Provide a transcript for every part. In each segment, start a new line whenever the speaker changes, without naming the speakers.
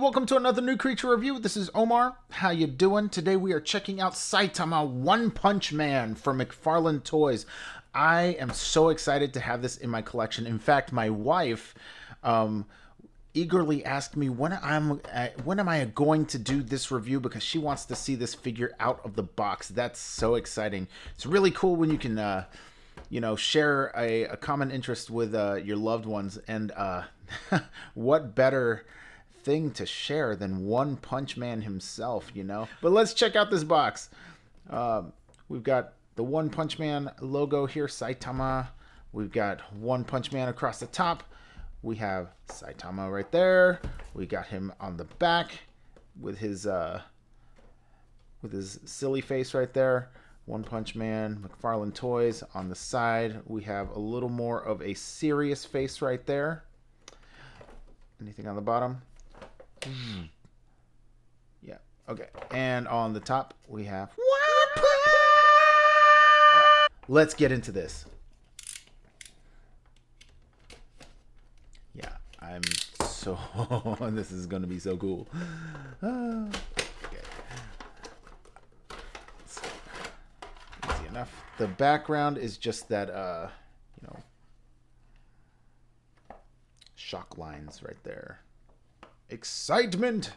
welcome to another new creature review. This is Omar. How you doing? Today we are checking out Saitama One Punch Man from McFarlane Toys. I am so excited to have this in my collection. In fact, my wife eagerly asked me when am I going to do this review because she wants to see this figure out of the box. That's so exciting. It's really cool when you can share a common interest with your loved ones, and what better thing to share than One Punch Man himself, But let's check out this box. We've got the One Punch Man logo here, Saitama. We've got One Punch Man across the top. We have Saitama right there. We got him on the back with his silly face right there. One Punch Man, McFarlane Toys. On the side, we have a little more of a serious face right there. Anything on the bottom? Yeah, okay. And on the top, we have... Let's get into this. Yeah, I'm so... This is going to be so cool. Okay. Easy enough. The background is just that, shock lines right there. Excitement!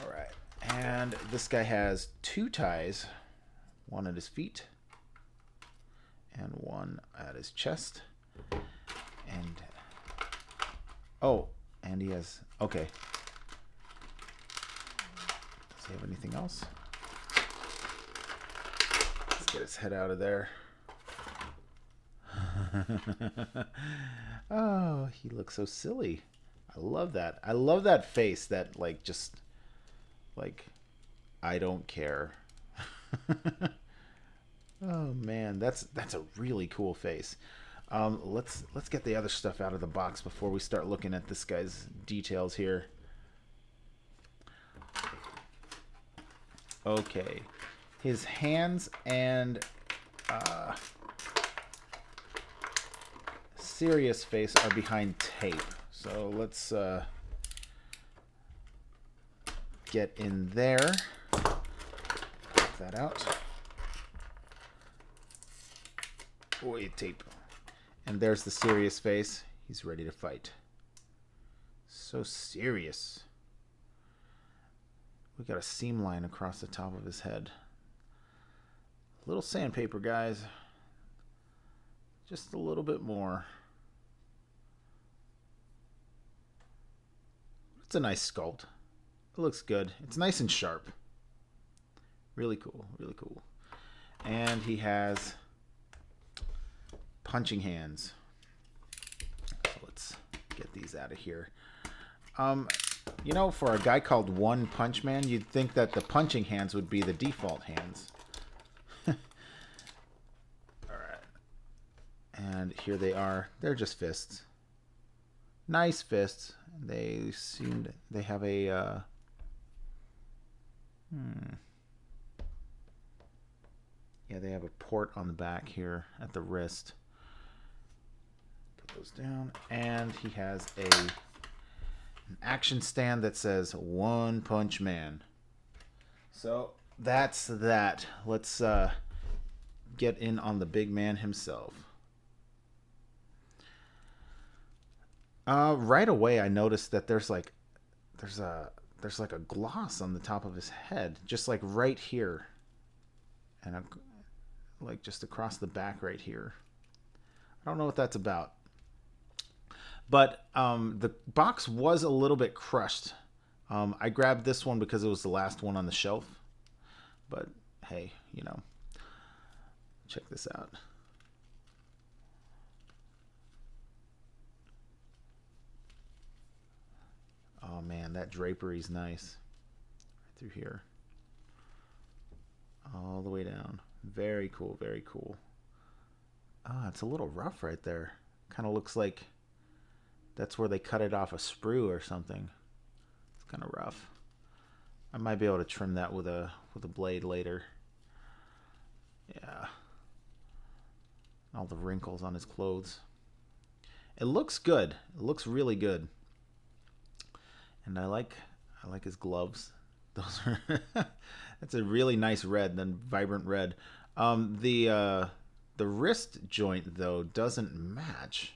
Alright. And this guy has two ties. One at his feet. And one at his chest. And... oh, and he has... okay. Does he have anything else? Let's get his head out of there. Oh, he looks so silly. I love that. I love that face that, I don't care. Oh man, that's a really cool face. Let's get the other stuff out of the box before we start looking at this guy's details here. Okay, his hands and serious face are behind tape. So let's get in there. Put that out. Wait, tape. And there's the serious face. He's ready to fight. So serious. We got a seam line across the top of his head. A little sandpaper, guys. Just a little bit more. It's a nice sculpt. It looks good. It's nice and sharp. Really cool. Really cool. And he has punching hands. So let's get these out of here. For a guy called One Punch Man, you'd think that the punching hands would be the default hands. Alright. And here they are. They're just fists. Nice fists. They have a yeah, they have a port on the back here at the wrist. Put those down, and he has an action stand that says One Punch Man. So that's that. Let's get in on the big man himself. Right away I noticed that there's like a gloss on the top of his head, just like right here, and just across the back right here. I don't know what that's about, but the box was a little bit crushed. I grabbed this one because it was the last one on the shelf, but hey, check this out. Oh man, that drapery's nice. Right through here. All the way down. Very cool, very cool. Ah, it's a little rough right there. Kind of looks like that's where they cut it off a sprue or something. It's kind of rough. I might be able to trim that with a blade later. Yeah. All the wrinkles on his clothes. It looks good. It looks really good. And I like his gloves. Those are that's a really nice red, then vibrant red. The wrist joint though doesn't match.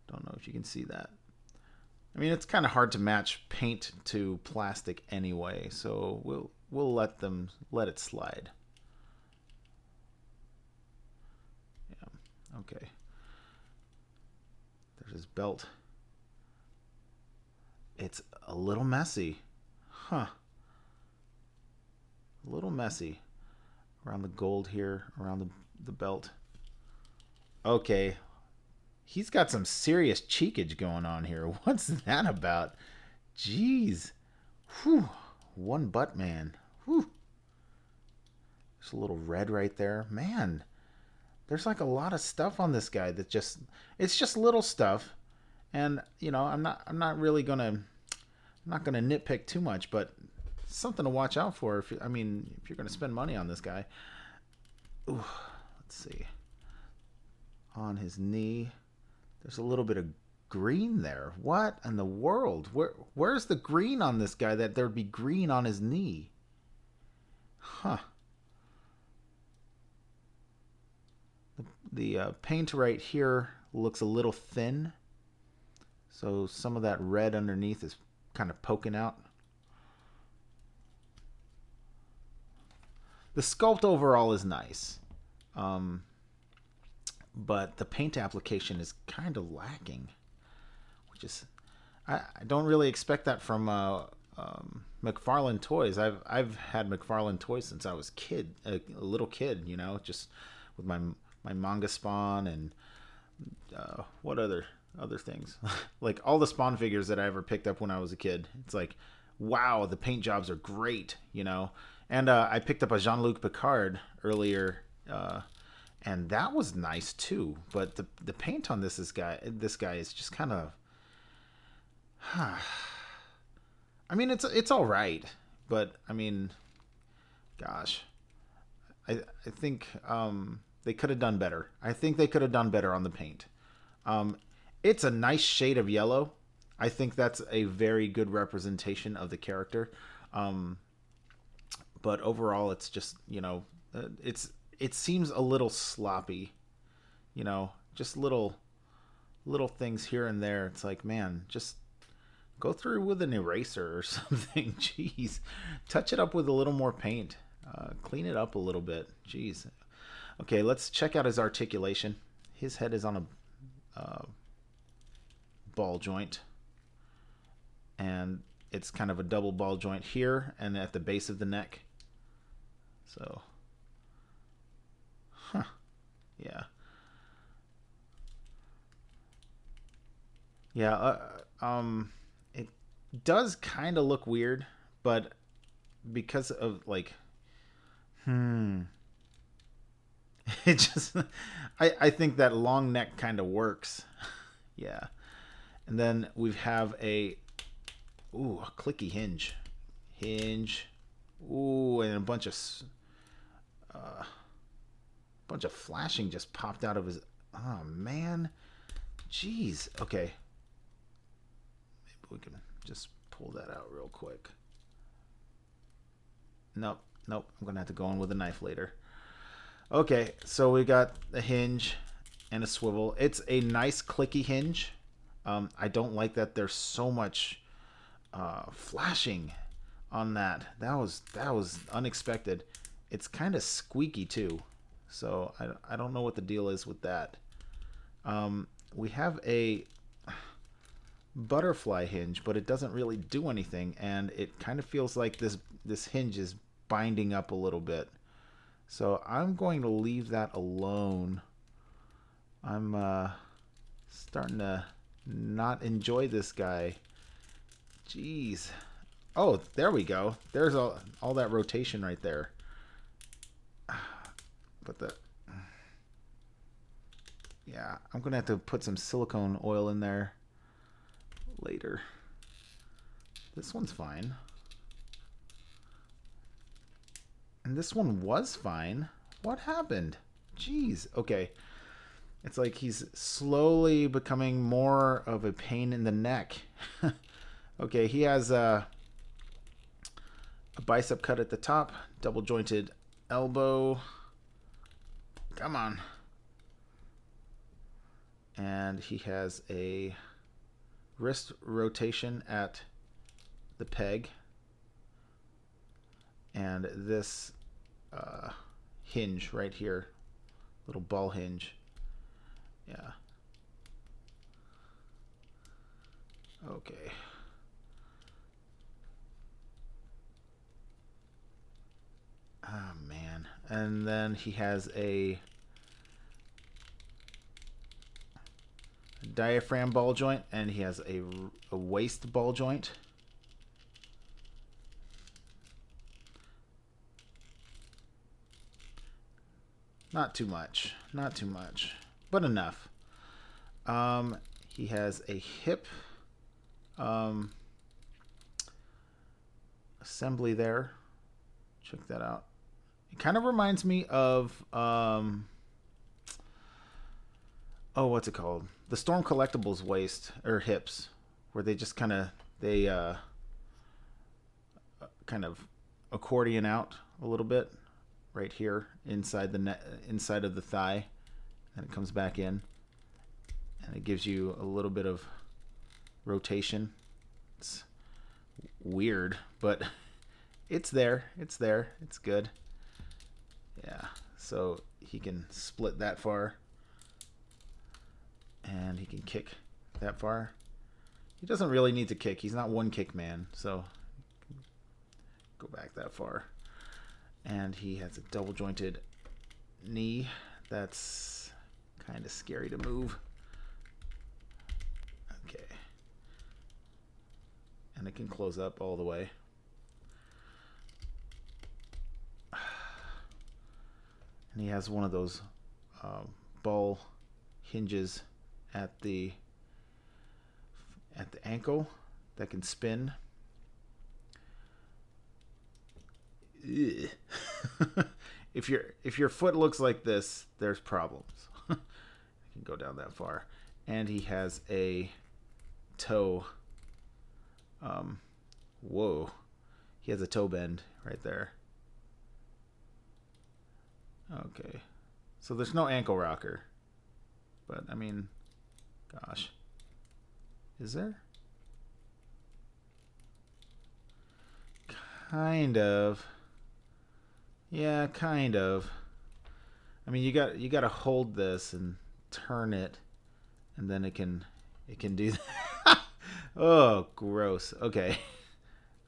Don't know if you can see that. I mean, it's kind of hard to match paint to plastic anyway, so we'll let it slide. Yeah. Okay. There's his belt. It's a little messy. Huh. A little messy. Around the gold here, around the belt. Okay. He's got some serious cheekage going on here. What's that about? Jeez. Whew. One butt man. Whew. There's a little red right there. Man. There's like a lot of stuff on this guy that it's just little stuff. And, you know, I'm not gonna nitpick too much, but something to watch out for if you're gonna spend money on this guy. Ooh, let's see. On his knee. There's a little bit of green there. What in the world? Where's the green on this guy that there'd be green on his knee? Huh. The paint right here looks a little thin. So some of that red underneath is kind of poking out. The sculpt overall is nice. But the paint application is kind of lacking, which is I don't really expect that from McFarlane Toys. I've had McFarlane Toys since I was a little kid, you know, just with my manga Spawn and what other things like all the Spawn figures that I ever picked up when I was a kid. It's like, wow, the paint jobs are great, you know. And I picked up a Jean-Luc Picard earlier. And that was nice too, but the paint on this guy is just kind of, I mean, it's all right, but I mean, gosh, I think they could have done better. I think they could have done better on the paint. It's a nice shade of yellow. I think that's a very good representation of the character. But overall, it's just, you know, it seems a little sloppy, you know, just little things here and there. It's like, man, just go through with an eraser or something. Jeez, touch it up with a little more paint, clean it up a little bit. Jeez. Okay, let's check out his articulation. His head is on a ball joint, and it's kind of a double ball joint here and at the base of the neck. So, yeah. Yeah, it does kind of look weird, but because of like, it just, I think that long neck kind of works. Yeah. And then we have a clicky hinge. Ooh, and a bunch of flashing just popped out of his, oh man. Jeez. Okay. Maybe we can just pull that out real quick. Nope. I'm going to have to go in with a knife later. Okay, so we got a hinge and a swivel. It's a nice clicky hinge. I don't like that there's so much flashing on that. That was unexpected. It's kind of squeaky too. So I don't know what the deal is with that. We have a butterfly hinge, but it doesn't really do anything, and it kind of feels like this hinge is binding up a little bit. So I'm going to leave that alone. I'm starting to not enjoy this guy. Jeez. Oh, there we go. There's all that rotation right there. But yeah, I'm gonna have to put some silicone oil in there later. This one's fine. And this one was fine. What happened? Jeez. Okay. It's like he's slowly becoming more of a pain in the neck. Okay, he has a bicep cut at the top, double jointed elbow. Come on. And he has a wrist rotation at the peg. And this hinge right here, little ball hinge. Yeah. Okay. Oh man. And then he has a diaphragm ball joint, and he has a waist ball joint. Not too much, but enough. He has a hip assembly there. Check that out. It kind of reminds me of what's it called? The Storm Collectibles waist or hips, where they just kind of kind of accordion out a little bit right here inside the inside of the thigh, and it comes back in, and it gives you a little bit of rotation. It's weird, but it's there. It's good. Yeah, so he can split that far, and he can kick that far. He doesn't really need to kick. He's not one kick man, so go back that far. And he has a double jointed knee that's kind of scary to move. Okay. And it can close up all the way. And he has one of those ball hinges at the ankle that can spin. If your foot looks like this, there's problems. You can go down that far. And he has a toe. Whoa. He has a toe bend right there. Okay. So there's no ankle rocker. But, I mean, gosh. Is there? Kind of. Yeah, kind of. I mean, you got to hold this and turn it, and then it can do that. Oh, gross. Okay.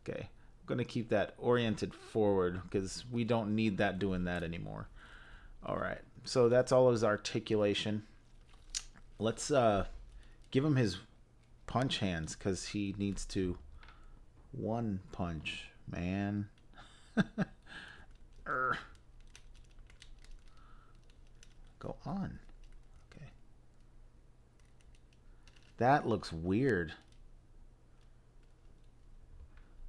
Okay. I'm going to keep that oriented forward because we don't need that doing that anymore. All right. So that's all of his articulation. Let's give him his punch hands because he needs to one punch, man. Go on. Okay. That looks weird.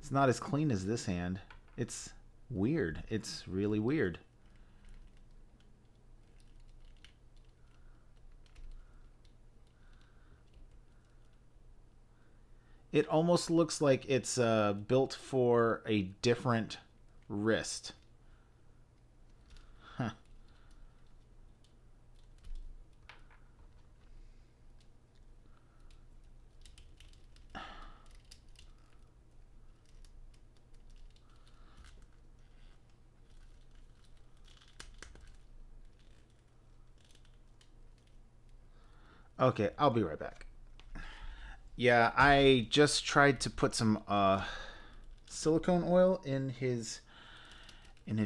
It's not as clean as this hand. It's weird. It's really weird. It almost looks like it's built for a different wrist. Huh. Okay, I'll be right back. Yeah, I just tried to put some silicone oil in his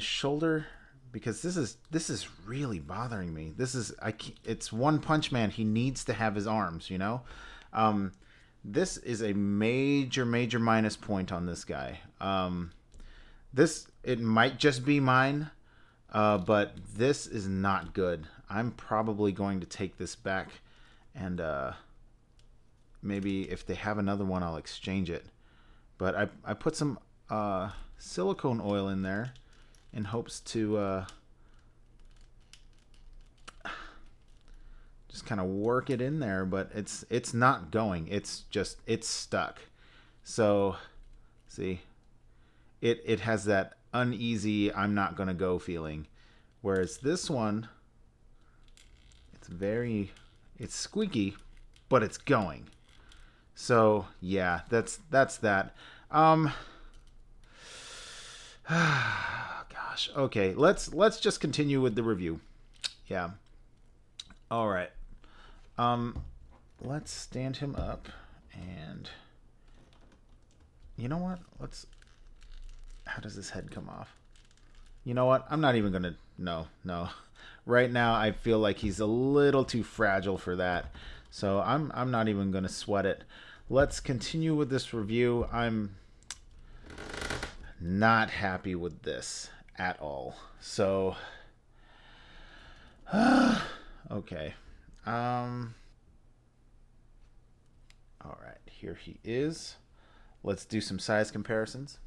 shoulder because this is really bothering me. It's One Punch Man. He needs to have his arms, you know. This is a major minus point on this guy. It might just be mine, but this is not good. I'm probably going to take this back and maybe if they have another one, I'll exchange it. But I put some silicone oil in there in hopes to just kind of work it in there, but it's not going. It's stuck. So, see, it has that uneasy, I'm not going to go feeling. Whereas this one, it's squeaky, but it's going. So, yeah, that's that. Gosh. Okay, let's just continue with the review. Yeah. All right. Let's stand him up, and you know what? How does his head come off? You know what? I'm not even gonna. No. Right now, I feel like he's a little too fragile for that, so I'm not even gonna sweat it. Let's continue with this review. I'm not happy with this at all. So, okay. All right, here he is. Let's do some size comparisons.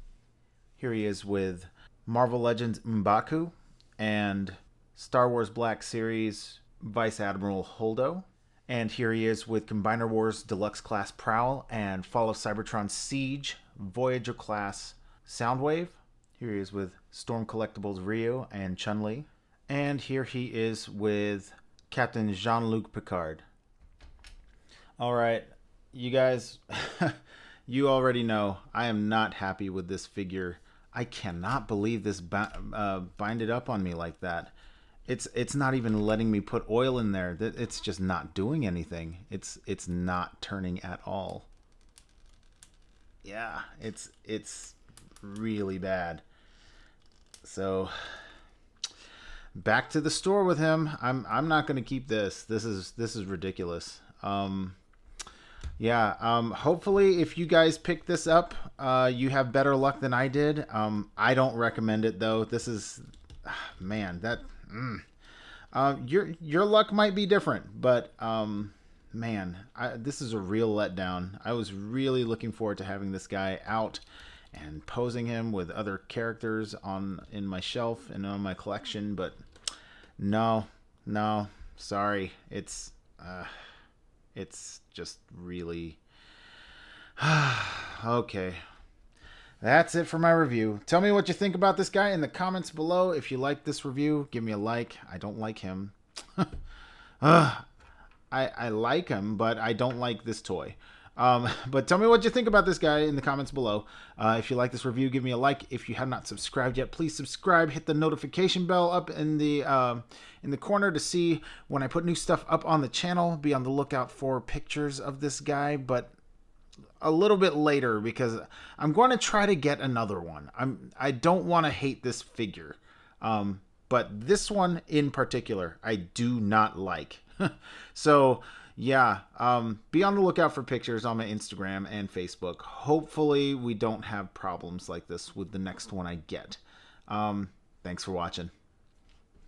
Here he is with Marvel Legends M'Baku and Star Wars Black Series Vice Admiral Holdo. And here he is with Combiner Wars Deluxe Class Prowl and Fall of Cybertron Siege Voyager Class Soundwave. Here he is with Storm Collectibles Rio and Chun-Li. And here he is with Captain Jean-Luc Picard. All right, you guys, you already know I am not happy with this figure. I cannot believe this binded up on me like that. It's not even letting me put oil in there. It's just not doing anything. It's not turning at all. Yeah, it's really bad. So back to the store with him. I'm not going to keep this. This is ridiculous. Hopefully if you guys pick this up, you have better luck than I did. I don't recommend it though. This is, man, your luck might be different, but this is a real letdown. I was really looking forward to having this guy out and posing him with other characters in my shelf and on my collection, but no, sorry. It's just really okay. That's it for my review. Tell me what you think about this guy in the comments below. If you like this review, give me a like. I don't like him. I like him, but I don't like this toy. But tell me what you think about this guy in the comments below. If you like this review, give me a like. If you have not subscribed yet, please subscribe. Hit the notification bell up in the corner to see when I put new stuff up on the channel. Be on the lookout for pictures of this guy, but a little bit later because I'm going to try to get another one. I don't want to hate this figure, but this one in particular I do not like. So yeah, be on the lookout for pictures on my Instagram and Facebook. Hopefully we don't have problems like this with the next one I get. Thanks for watching.